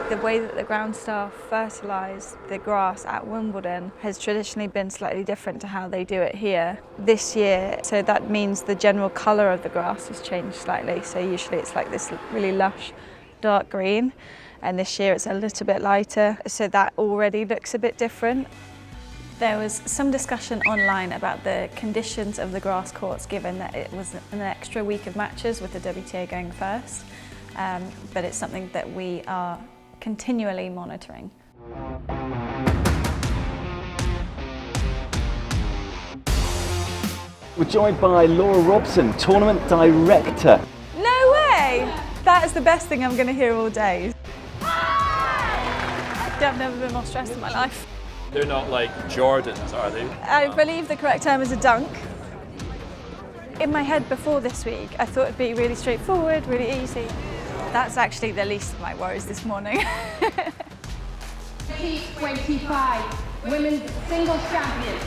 The way that the ground staff fertilise the grass at Wimbledon has traditionally been slightly different to how they do it here. This year, so that means the general colour of the grass has changed slightly. So usually it's like this really lush dark green, and this year it's a little bit lighter, so that already looks a bit different. There was some discussion online about the conditions of the grass courts, given that it was an extra week of matches with the WTA going first, but it's something that we are continually monitoring. We're joined by Laura Robson, Tournament Director. No way! That is the best thing I'm going to hear all day. I've never been more stressed in my life. They're not like Jordans, are they? I believe the correct term is a dunk. In my head before this week, I thought it'd be really straightforward, really easy. That's actually the least of my worries this morning. T25, Women's Singles Champion.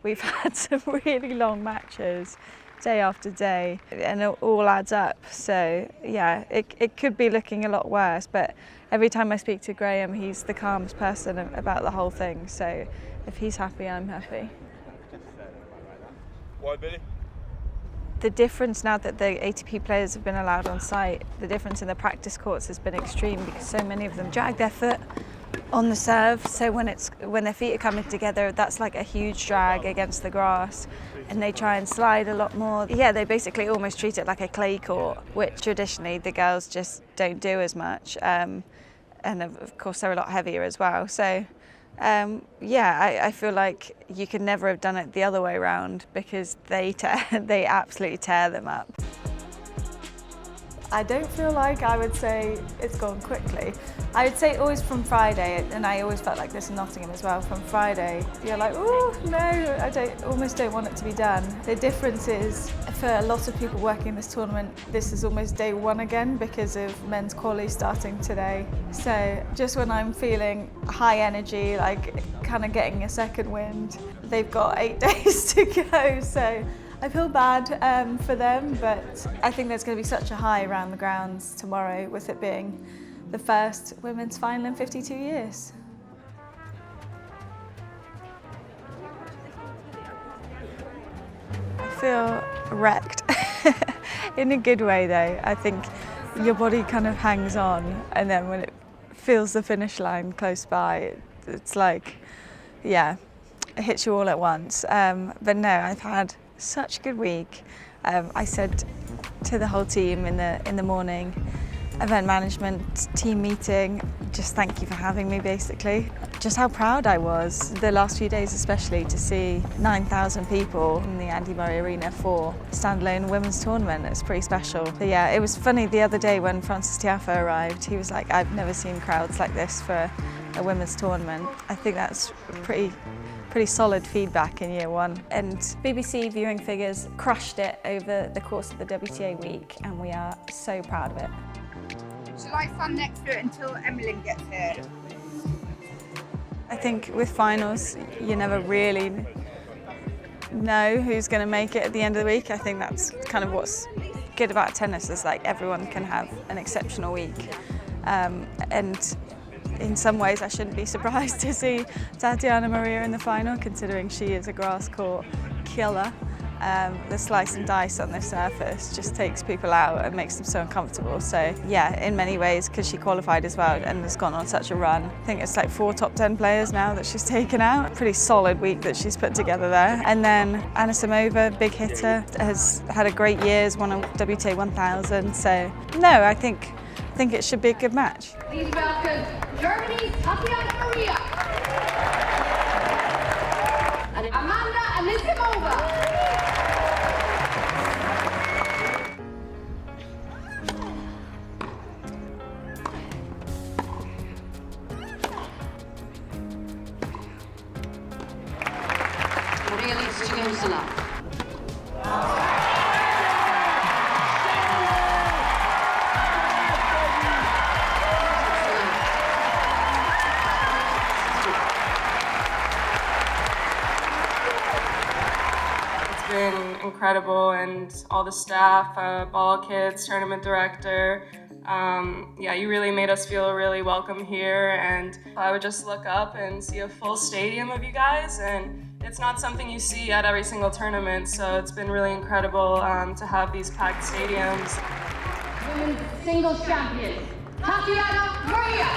We've had some really long matches, day after day, and it all adds up. So yeah, it could be looking a lot worse, but every time I speak to Graham, he's the calmest person about the whole thing. So if he's happy, I'm happy. Why, Billy? The difference now that the ATP players have been allowed on site, the difference in the practice courts has been extreme because so many of them drag their foot on the serve, so when their feet are coming together, that's like a huge drag against the grass, and they try and slide a lot more. Yeah, they basically almost treat it like a clay court, which traditionally the girls just don't do as much, and of course they're a lot heavier as well. So yeah, I feel like you could never have done it the other way around because they absolutely tear them up. I don't feel like I would say it's gone quickly. I would say always from Friday, and I always felt like this in Nottingham as well, from Friday, you're like, oh no, I almost don't want it to be done. The difference is, for a lot of people working this tournament, this is almost day one again because of men's quali starting today. So just when I'm feeling high energy, like kind of getting a second wind, they've got 8 days to go. So I feel bad for them, but I think there's going to be such a high around the grounds tomorrow, with it being the first women's final in 52 years. I feel wrecked, in a good way though. I think your body kind of hangs on, and then when it feels the finish line close by, it's like, yeah, it hits you all at once. But no, I've had such a good week. I said to the whole team in the morning, event management team meeting, just thank you for having me, basically. Just how proud I was the last few days, especially to see 9,000 people in the Andy Murray Arena for standalone women's tournament. It's pretty special. But yeah, it was funny the other day when Francis Tiafoe arrived. He was like, I've never seen crowds like this for a women's tournament. I think that's pretty solid feedback in year one. And BBC viewing figures crushed it over the course of the WTA week, and we are so proud of it. Shall I stand next to it until Emily gets here? I think with finals, you never really know who's going to make it at the end of the week. I think that's kind of what's good about tennis, is like everyone can have an exceptional week. And in some ways, I shouldn't be surprised to see Tatjana Maria in the final, considering she is a grass court killer. The slice and dice on this surface just takes people out and makes them so uncomfortable. So yeah, in many ways, because she qualified as well and has gone on such a run. I think it's like 4 top 10 players now that she's taken out. Pretty solid week that she's put together there. And then Anisimova, big hitter, has had a great year, has won a WTA 1000. So no, I think it should be a good match. Please welcome Germany's Tatjana Maria and Anisimova. Maria leads to go to love. been incredible, and all the staff, ball kids, tournament director. Yeah, you really made us feel really welcome here, and I would just look up and see a full stadium of you guys, and it's not something you see at every single tournament, so it's been really incredible to have these packed stadiums. Women's singles champion, Tatjana Maria.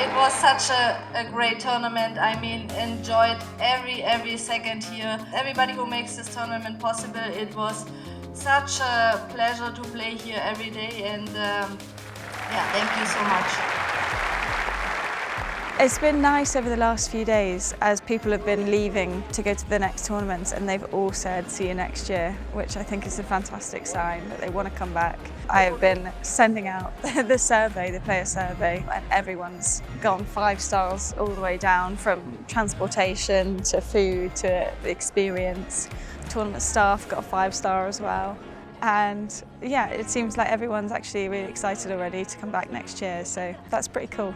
It was such a great tournament. I mean, enjoyed every second here. Everybody who makes this tournament possible. It was such a pleasure to play here every day, and yeah, thank you so much. It's been nice over the last few days as people have been leaving to go to the next tournaments, and they've all said see you next year, which I think is a fantastic sign that they want to come back. I have been sending out the survey, the player survey, and everyone's gone 5 stars all the way down, from transportation to food to the experience. Tournament staff got a 5-star as well. And yeah, it seems like everyone's actually really excited already to come back next year, so that's pretty cool.